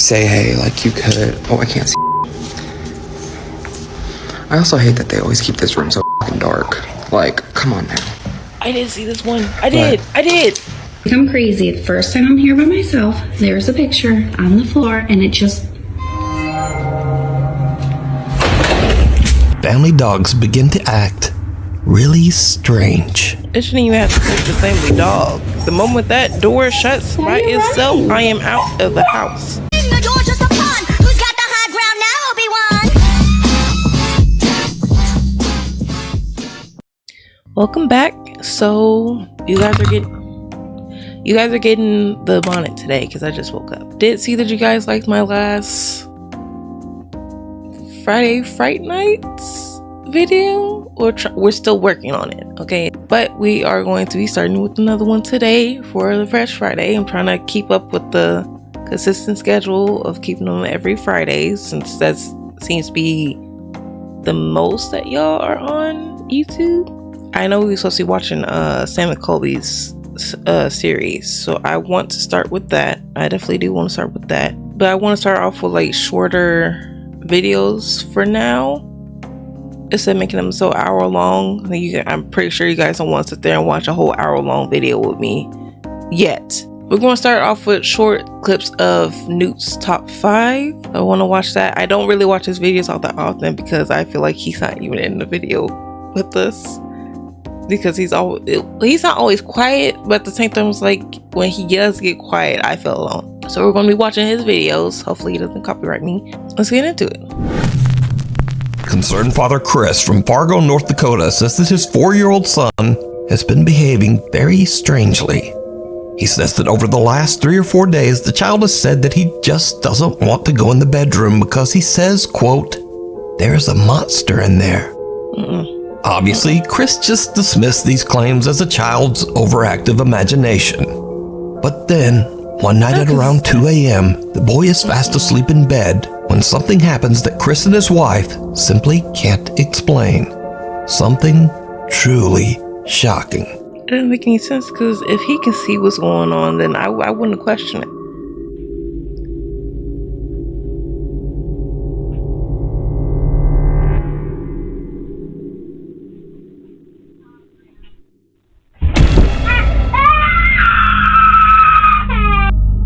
say, hey, like you could, oh, I can't see. I also hate that they always keep this room so fucking dark. Like, come on now. I didn't see this one. I did. I'm crazy. The first time I'm here by myself, there's a picture on the floor, and it just... Family dogs begin to act really strange. It shouldn't even have to take the family dog. The moment that door shuts by itself, I am out of the house. The door just a pawn. Who's got the high ground now, Obi-Wan? Welcome back. So you guys are getting the bonnet today because I just woke up. Did see that you guys liked my last Friday Fright Nights video, or we're still working on it, okay? But we are going to be starting with another one today for the Fresh Friday. I'm trying to keep up with the consistent schedule of keeping them every Friday, since that seems to be the most that y'all are on YouTube. I know we were supposed to be watching Sam McColby's series, so I want to start with that. I definitely do want to start with that, but I want to start off with like shorter videos for now, instead of making them so hour long. I'm pretty sure you guys don't want to sit there and watch a whole hour long video with me yet. We're going to start off with short clips of Newt's top 5. I want to watch that. I don't really watch his videos all that often because I feel like he's not even in the video with us, because he's not always quiet, but at the same time it's like when he does get quiet, I feel alone. So we're going to be watching his videos. Hopefully he doesn't copyright me. Let's get into it. Concerned father Chris from Fargo, North Dakota says that his 4-year-old son has been behaving very strangely. He says that over the last 3 or 4 days, the child has said that he just doesn't want to go in the bedroom because he says, quote, "There's a monster in there." Obviously, Chris just dismissed these claims as a child's overactive imagination. But then, one night at around 2 a.m., the boy is fast asleep in bed when something happens that Chris and his wife simply can't explain. Something truly shocking. It doesn't make any sense, because if he can see what's going on, then I wouldn't question it.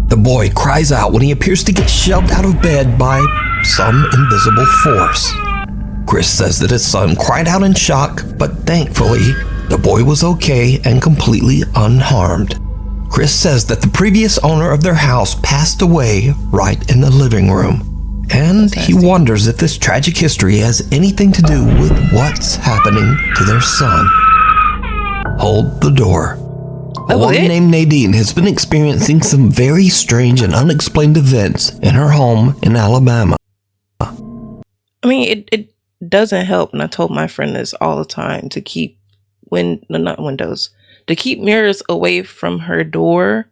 The boy cries out when he appears to get shoved out of bed by some invisible force. Chris says that his son cried out in shock, but thankfully, the boy was okay and completely unharmed. Chris says that the previous owner of their house passed away right in the living room, and he wonders if this tragic history has anything to do with what's happening to their son. Hold the door. A woman named Nadine has been experiencing some very strange and unexplained events in her home in Alabama. I mean, it doesn't help, and I told my friend this all the time, to keep to keep mirrors away from her door,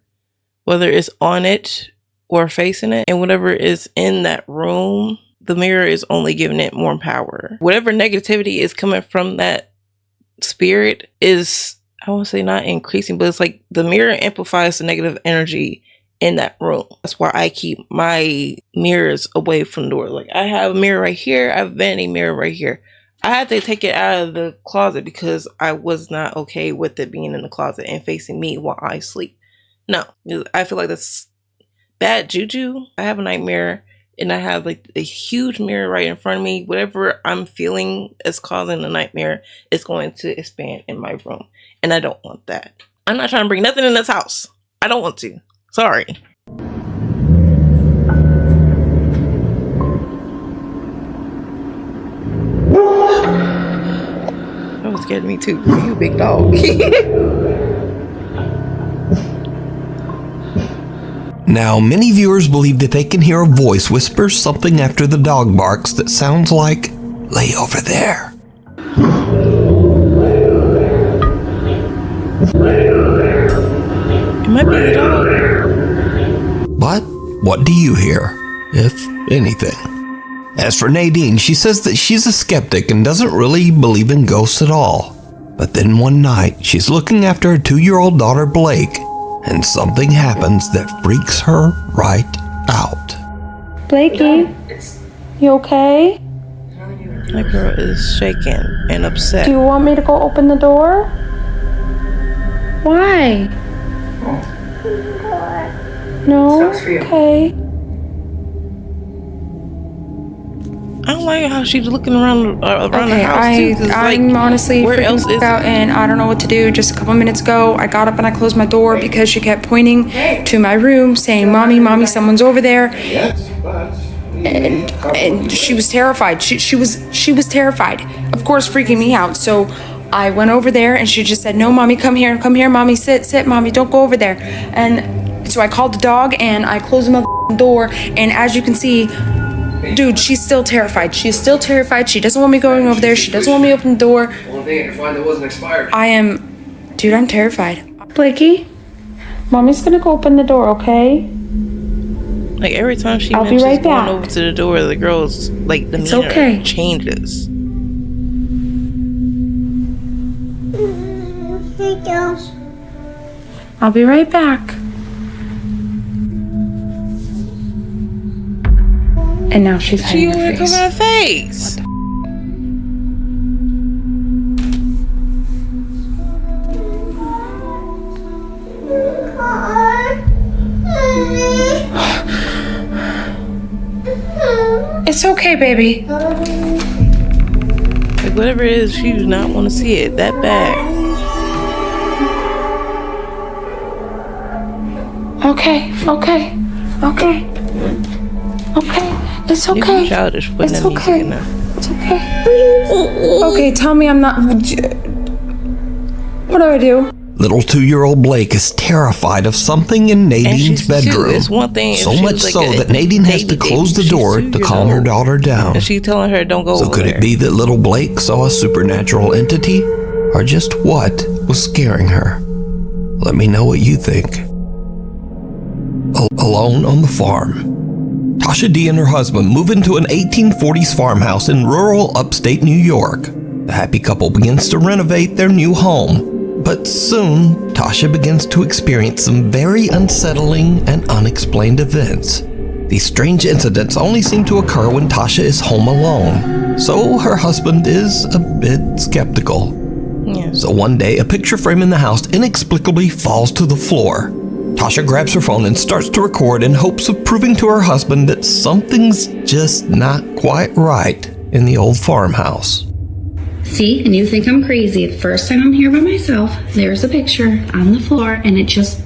whether it's on it or facing it, and whatever is in that room, the mirror is only giving it more power. Whatever negativity is coming from that spirit is, I won't say not increasing, but it's like the mirror amplifies the negative energy in that room. That's why I keep my mirrors away from the door. Like, I have a mirror right here. I have a vanity mirror right here. I had to take it out of the closet because I was not okay with it being in the closet and facing me while I sleep. No, I feel like that's bad juju. I have a nightmare, and I have like a huge mirror right in front of me. Whatever I'm feeling is causing the nightmare is going to expand in my room, and I don't want that. I'm not trying to bring nothing in this house. I don't want to. Sorry. That was scared me too. You big dog. Now, many viewers believe that they can hear a voice whisper something after the dog barks that sounds like, "Lay over there." It might be the dog. But what do you hear, if anything? As for Nadine, she says that she's a skeptic and doesn't really believe in ghosts at all. But then one night, she's looking after her 2-year-old daughter Blake, and something happens that freaks her right out. Blakey, you okay? That girl is shaking and upset. Do you want me to go open the door? Why? No? Okay. I don't like how she's looking around the Okay, house too. 'Cause, I'm like, honestly where else freaking is out and I don't know what to do. Just a couple minutes ago, I got up and I closed my door because she kept pointing to my room saying, Mommy, Mommy, someone's over there. And she was terrified. She was terrified. Of course, freaking me out. So I went over there and she just said, no, Mommy, come here, Mommy, sit, Mommy, don't go over there. And so I called the dog and I closed the door. And as you can see, dude, she's still terrified. She's still terrified. She doesn't want me going over there. She doesn't want me to open the door. One thing to find that wasn't expired. Dude, I'm terrified. Blakey, Mommy's gonna go open the door, okay? Like every time she I'll be mentions right going back. over to the door, the girl's like demeanor okay. changes. I'll be right back. And now she's She hiding her wanna cover face. her face. It's okay, baby. Like whatever it is, she does not want to see it that bad. Okay. It's You okay. childish putting It's that music okay. in there. It's okay. Okay, tell me I'm not. What do I do? Little 2-year-old Blake is terrified of something in Nadine's bedroom. It's one thing if So she much was like so a that Nadine has to baby, close the she's door 2 to years calm her old. daughter down. And she telling her don't go So over could there. it be that little Blake saw a supernatural entity? Or just what was scaring her? Let me know what you think. Alone on the farm, Tasha D and her husband move into an 1840s farmhouse in rural upstate New York. The happy couple begins to renovate their new home. But soon, Tasha begins to experience some very unsettling and unexplained events. These strange incidents only seem to occur when Tasha is home alone, so her husband is a bit skeptical. Yeah. So one day, a picture frame in the house inexplicably falls to the floor. Tasha grabs her phone and starts to record in hopes of proving to her husband that something's just not quite right in the old farmhouse. See, and you think I'm crazy. The first time I'm here by myself, there's a picture on the floor, and it just.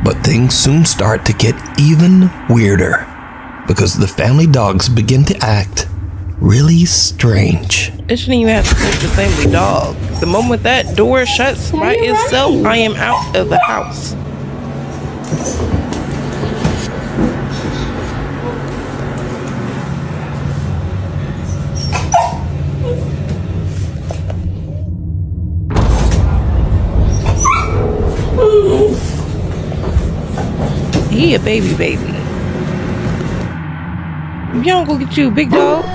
But things soon start to get even weirder because the family dogs begin to act really strange. It shouldn't even have to take the family dog. The moment that door shuts by itself, I am out of the house. He a baby. You don't go get you, big dog.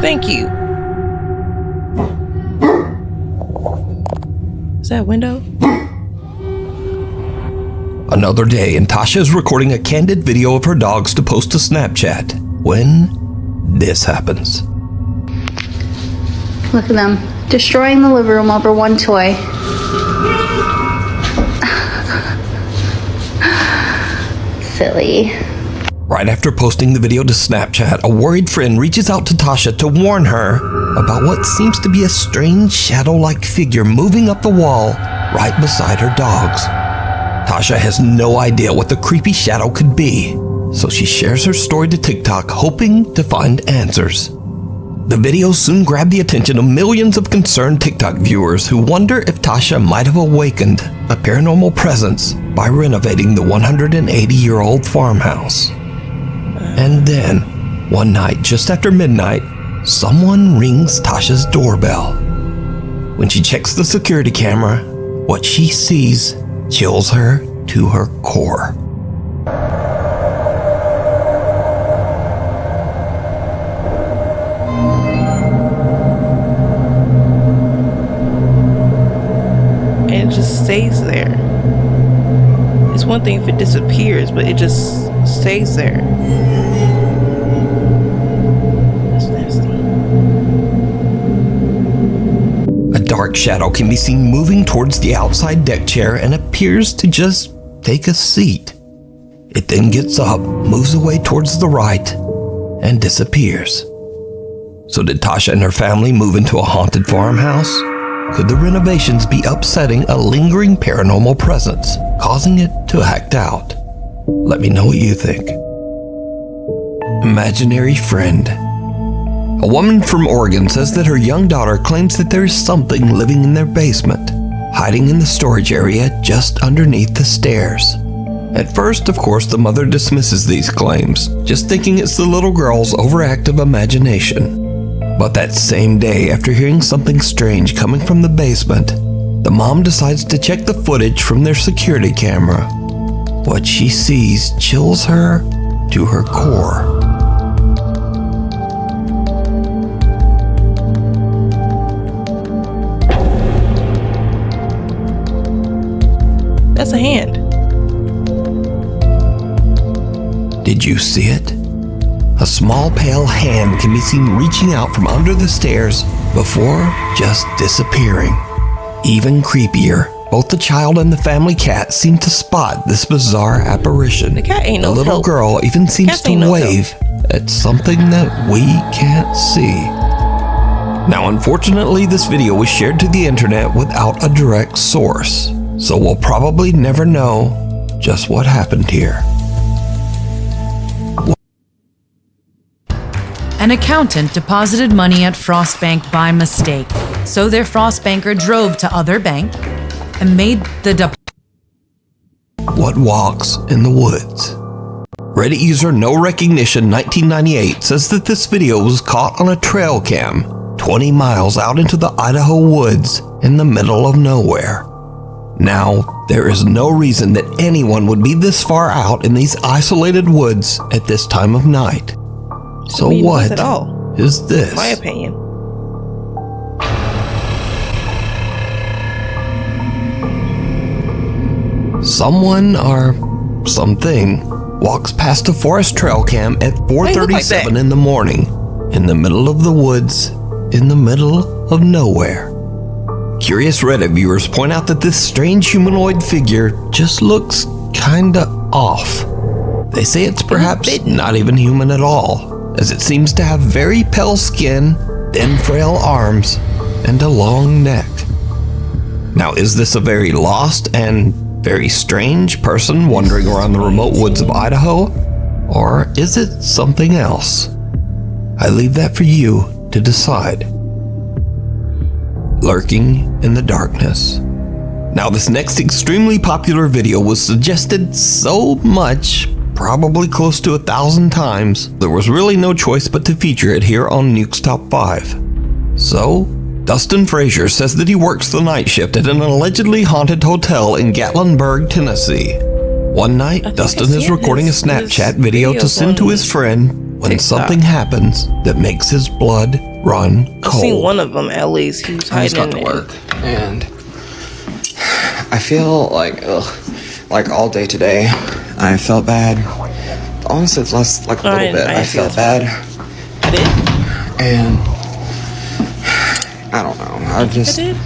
Thank you. Is that a window? Another day, and Tasha is recording a candid video of her dogs to post to Snapchat when this happens. Look at them, destroying the living room over one toy. Silly. Right after posting the video to Snapchat, a worried friend reaches out to Tasha to warn her about what seems to be a strange shadow-like figure moving up the wall right beside her dogs. Tasha has no idea what the creepy shadow could be, so she shares her story to TikTok hoping to find answers. The video soon grabbed the attention of millions of concerned TikTok viewers who wonder if Tasha might have awakened a paranormal presence by renovating the 180-year-old farmhouse. And then, one night just after midnight, someone rings Tasha's doorbell. When she checks the security camera, what she sees chills her to her core. And it just stays there. It It's one thing if it disappears, but it just stays there. That's nasty. A dark shadow can be seen moving towards the outside deck chair and appears to just take a seat. It then gets up, moves away towards the right, and disappears. So did Tasha and her family move into a haunted farmhouse? Could the renovations be upsetting a lingering paranormal presence, causing it to act out? Let me know what you think. Imaginary friend. A woman from Oregon says that her young daughter claims that there is something living in their basement, hiding in the storage area just underneath the stairs. At first, of course, the mother dismisses these claims, just thinking it's the little girl's overactive imagination. But that same day, after hearing something strange coming from the basement, the mom decides to check the footage from their security camera. What she sees chills her to her core. That's a hand. Did you see it? A small pale hand can be seen reaching out from under the stairs before just disappearing. Even creepier, both the child and the family cat seem to spot this bizarre apparition. The cat ain't no The little help. girl even seems Cats to ain't no wave at something that we can't see. Now, unfortunately, this video was shared to the internet without a direct source, so we'll probably never know just what happened here. An accountant deposited money at Frost Bank by mistake, so their Frost banker drove to other bank and made the What walks in the woods? Reddit user No Recognition 1998 says that this video was caught on a trail cam 20 miles out into the Idaho woods in the middle of nowhere. Now, there is no reason that anyone would be this far out in these isolated woods at this time of night. So what At all, is this? my opinion. Someone or something walks past a forest trail cam at 4:37 in the morning, in the middle of the woods, in the middle of nowhere. Curious Reddit viewers point out that this strange humanoid figure just looks kinda off. They say it's perhaps not even human at all, as it seems to have very pale skin, thin frail arms, and a long neck. Now, is this a very lost and very strange person wandering around the remote woods of Idaho? Or is it something else? I leave that for you to decide. Lurking in the darkness. Now, this next extremely popular video was suggested so much, probably close to 1,000 times, there was really no choice but to feature it here on Nuke's Top 5. So, Dustin Frazier says that he works the night shift at an allegedly haunted hotel in Gatlinburg, Tennessee. One night, Dustin is recording a Snapchat video to send to his friend when something happens that makes his blood run cold. I've seen one of them at least. He was I just hiding got in to there. work, and I feel like, like all day today, I felt bad. Honestly, it's less like a little bit. I felt bad. I did. And I don't know. I just did.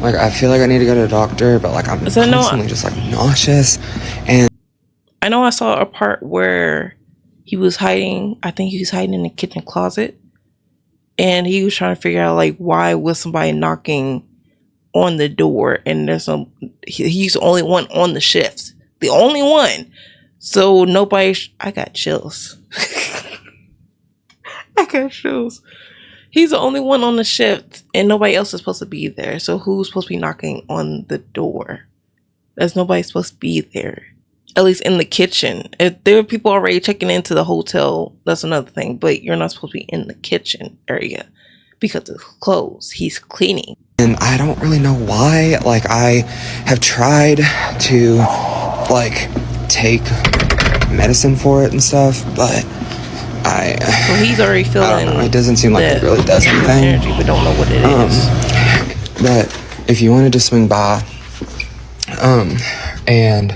like I feel like I need to go to a doctor, but like I'm constantly just like nauseous. And I know I saw a part where he was hiding. I think he was hiding in the kitchen closet, and he was trying to figure out like why was somebody knocking on the door, and there's some. He's the only one on the shift. The only one. So nobody. I got chills. I got chills. He's the only one on the shift, and nobody else is supposed to be there. So who's supposed to be knocking on the door? There's nobody supposed to be there. At least in the kitchen. If there are people already checking into the hotel, that's another thing. But you're not supposed to be in the kitchen area because it's closed. He's cleaning. And I don't really know why. Like I have tried to like take medicine for it and stuff, but so he's already feeling. I don't know. It doesn't seem like it really does anything. Energy, but don't know what it is. But if you wanted to swing by, and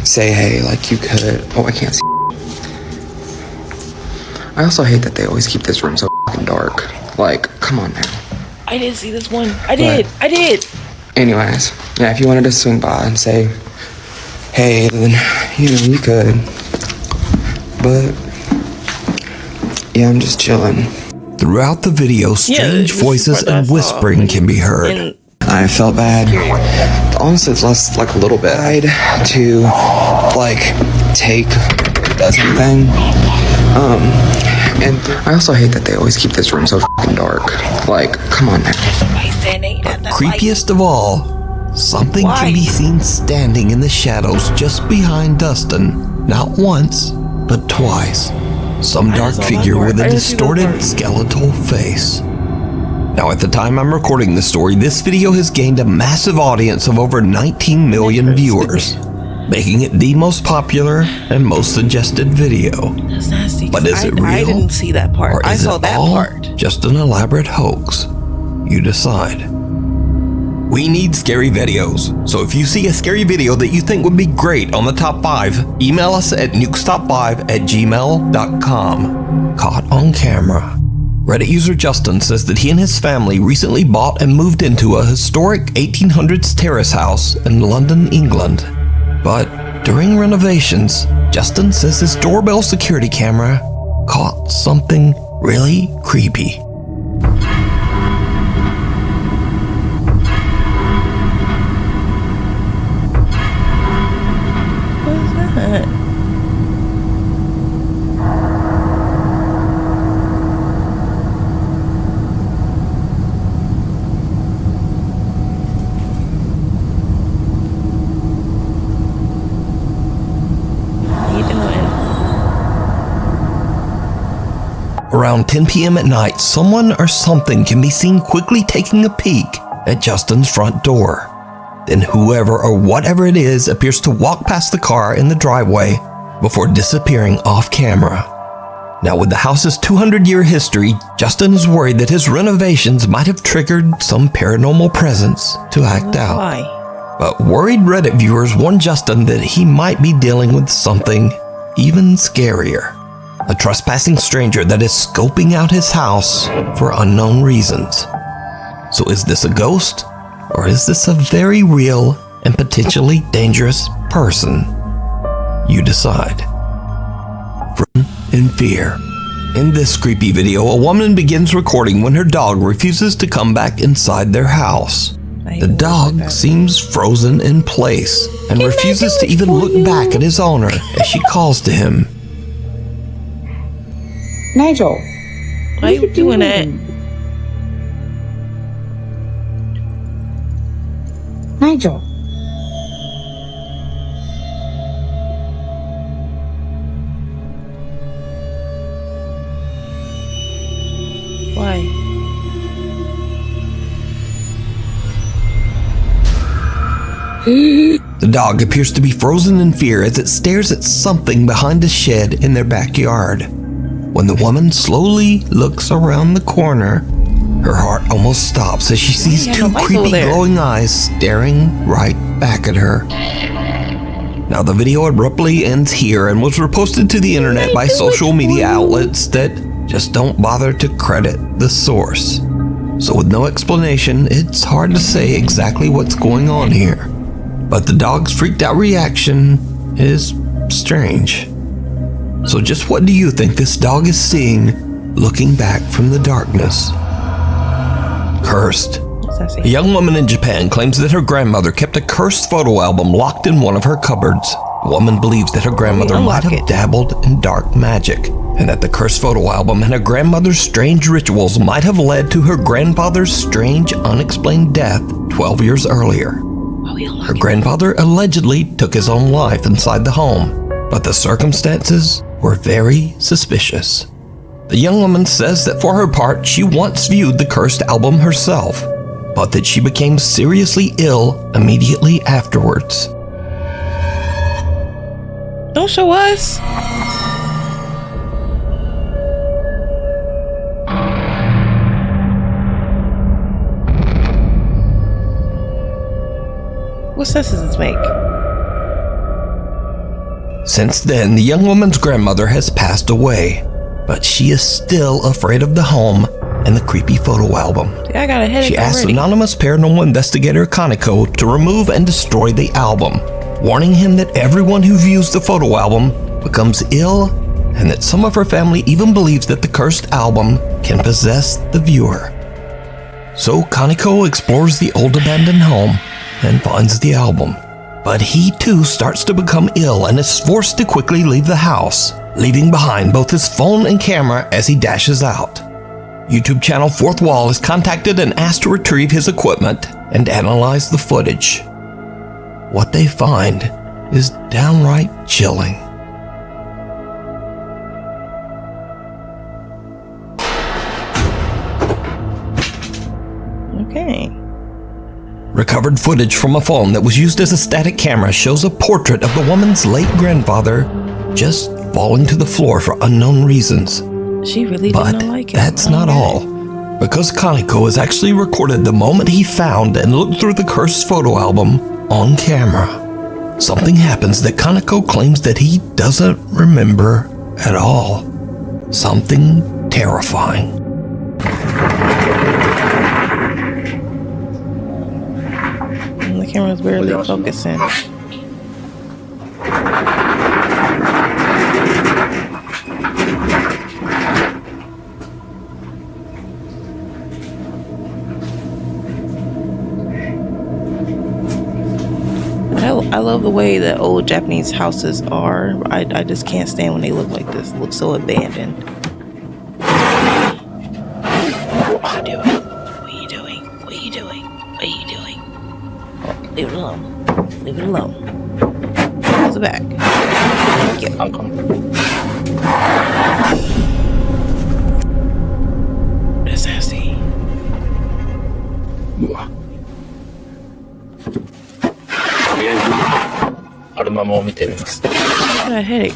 say, hey, like you could. Oh, I can't see. I also hate that they always keep this room so fucking dark. Like, come on now. I didn't see this one. I did. Anyways, yeah, if you wanted to swing by and say, hey, then, you know, you could. But, yeah, I'm just chilling. Throughout the video, strange voices and whispering can be heard. I felt bad. Honestly, it's less like a little bit. I tried to, like, take does anything. And I also hate that they always keep this room so fucking dark. Like, come on now. Creepiest of all, something can be seen standing in the shadows just behind Dustin. Not once, but twice. Some dark figure with a distorted skeletal face. Now, at the time I'm recording this story, this video has gained a massive audience of over 19 million viewers, making it the most popular and most suggested video. That's nasty. But is it real? I didn't see that part. Or I is saw it that all part. just an elaborate hoax? You decide. We need scary videos, so if you see a scary video that you think would be great on the top 5, email us at nukestop5@gmail.com. Caught on camera. Reddit user Justin says that he and his family recently bought and moved into a historic 1800s terrace house in London, England. But during renovations, Justin says his doorbell security camera caught something really creepy. Around 10 p.m. at night, someone or something can be seen quickly taking a peek at Justin's front door. Then whoever or whatever it is appears to walk past the car in the driveway before disappearing off camera. Now, with the house's 200-year history, Justin is worried that his renovations might have triggered some paranormal presence to act out. Why? But worried Reddit viewers warn Justin that he might be dealing with something even scarier. A trespassing stranger that is scoping out his house for unknown reasons. So is this a ghost? Or is this a very real and potentially dangerous person? You decide. Frozen in fear. In this creepy video, a woman begins recording when her dog refuses to come back inside their house. The dog seems frozen in place and refuses to even look back at his owner as she calls to him. Nigel, why are you doing that? Nigel. Why? The dog appears to be frozen in fear as it stares at something behind a shed in their backyard. When the woman slowly looks around the corner, her heart almost stops as she sees two creepy glowing eyes staring right back at her. Now, the video abruptly ends here and was reposted to the internet by social media outlets that just don't bother to credit the source. So with no explanation, it's hard to say exactly what's going on here. But the dog's freaked out reaction is strange. So just what do you think this dog is seeing looking back from the darkness? Cursed. A young woman in Japan claims that her grandmother kept a cursed photo album locked in one of her cupboards. The woman believes that her grandmother might have dabbled in dark magic, and that the cursed photo album and her grandmother's strange rituals might have led to her grandfather's strange, unexplained death 12 years earlier. Her grandfather allegedly took his own life inside the home, but the circumstances were very suspicious. The young woman says that for her part, she once viewed the cursed album herself, but that she became seriously ill immediately afterwards. Don't show us. What sense does this make? Since then, the young woman's grandmother has passed away, but she is still afraid of the home and the creepy photo album. I got a headache She asks already. anonymous paranormal investigator Kaneko to remove and destroy the album, warning him that everyone who views the photo album becomes ill, and that some of her family even believes that the cursed album can possess the viewer. So Kaneko explores the old abandoned home and finds the album. But he too starts to become ill and is forced to quickly leave the house, leaving behind both his phone and camera as he dashes out. YouTube channel Fourth Wall is contacted and asked to retrieve his equipment and analyze the footage. What they find is downright chilling. Okay. Recovered footage from a phone that was used as a static camera shows a portrait of the woman's late grandfather just falling to the floor for unknown reasons. She really did But not like it. that's not all. Because Kaneko has actually recorded the moment he found and looked through the cursed photo album on camera. Something happens that Kaneko claims that he doesn't remember at all. Something terrifying. The camera's barely focusing. I love the way that old Japanese houses are. I just can't stand when they look like this. Look so abandoned. What are you doing? What are you doing? What are you doing? What are you doing? Oh, leave it alone. Leave it alone. Close it back. Thank you. That's nasty. I got a headache.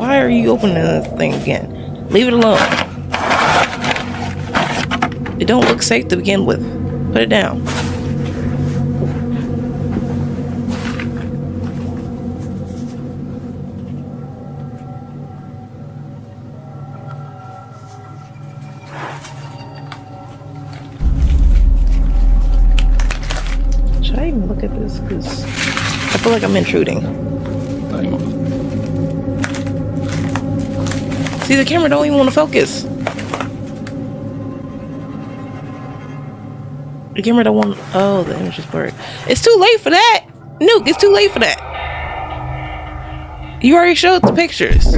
Why are you opening this thing again? Leave it alone. It don't look safe to begin with. Put it down. Should I even look at this? Because I feel like I'm intruding. See, the camera don't even want to focus. The camera don't want. Oh, the image is blurred. It's too late for that. Nuke, it's too late for that. You already showed the pictures.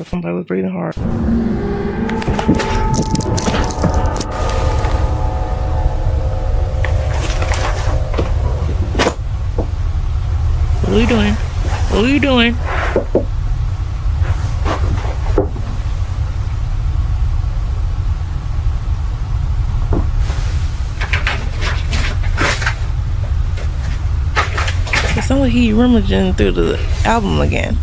Somebody was breathing hard. What are you doing? What are you doing? It sounds like he rummaging through the album again.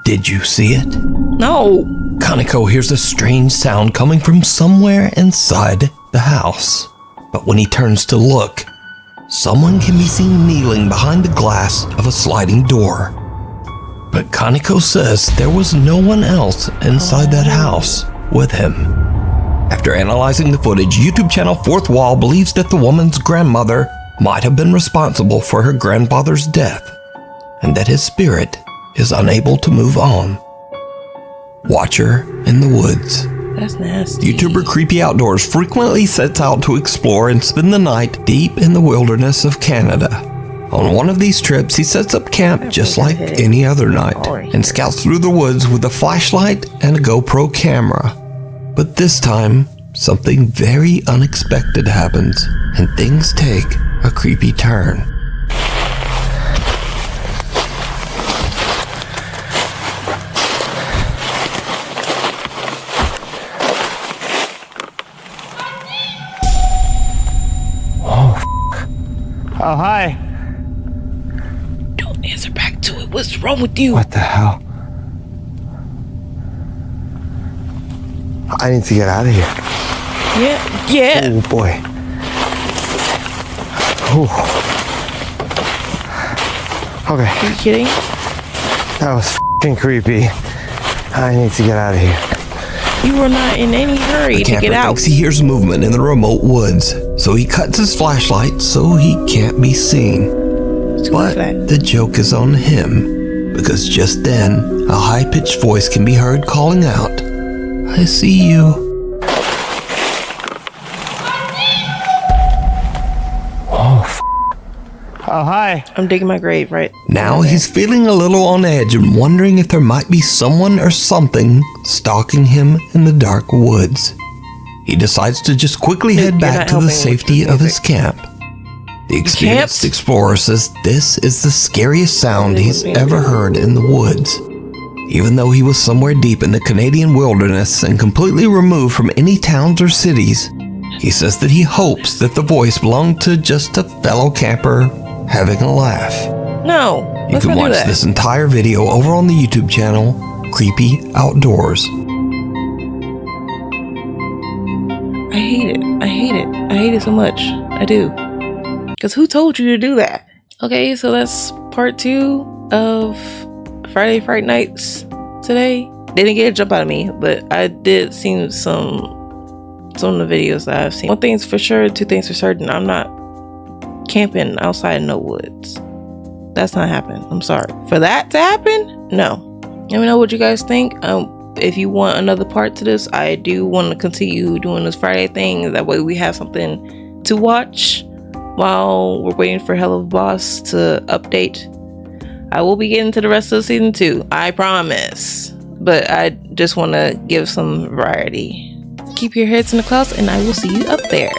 Did you see it? No. Kaneko hears a strange sound coming from somewhere inside the house. But when he turns to look, someone can be seen kneeling behind the glass of a sliding door. But Kaneko says there was no one else inside that house with him. After analyzing the footage, YouTube channel Fourth Wall believes that the woman's grandmother might have been responsible for her grandfather's death, and that his spirit is unable to move on. Watcher in the woods. That's nasty. YouTuber Creepy Outdoors frequently sets out to explore and spend the night deep in the wilderness of Canada, On one of these trips, he sets up camp just like any other night and scouts through the woods with a flashlight and a GoPro camera. But this time, something very unexpected happens and things take a creepy turn. Oh, hi. Don't answer back to it. What's wrong with you? What the hell? I need to get out of here. Yeah. Oh, boy. Ooh. Okay. Are you kidding? That was f***ing creepy. I need to get out of here. You were not in any hurry The to camper get out. thinks he hears movement in the remote woods, so he cuts his flashlight so he can't be seen. But the joke is on him, because just then, a high-pitched voice can be heard calling out, "I see you." Oh, hi. I'm digging my grave, right? Now he's feeling a little on edge and wondering if there might be someone or something stalking him in the dark woods. He decides to just quickly head back to the safety of his camp. The experienced explorer says this is the scariest sound he's ever heard in the woods. Even though he was somewhere deep in the Canadian wilderness and completely removed from any towns or cities, he says that he hopes that the voice belonged to just a fellow camper having a laugh. No, you can watch this entire video over on the YouTube channel, Creepy Outdoors. I hate it. I hate it. I hate it so much. I do. Because who told you to do that? Okay, so that's part 2 of Friday Fright Nights today. They didn't get a jump out of me, but I did see some of the videos that I've seen. One thing's for sure, 2 things for certain. I'm not camping outside in no woods. That's not happening. I'm sorry. For that to happen, no. Let me know what you guys think. If you want another part to this, I do want to continue doing this Friday thing. That way we have something to watch while we're waiting for Hell of a Boss to update. I will be getting to the rest of season 2, I promise. But I just want to give some variety. Keep your heads in the clouds and I will see you up there.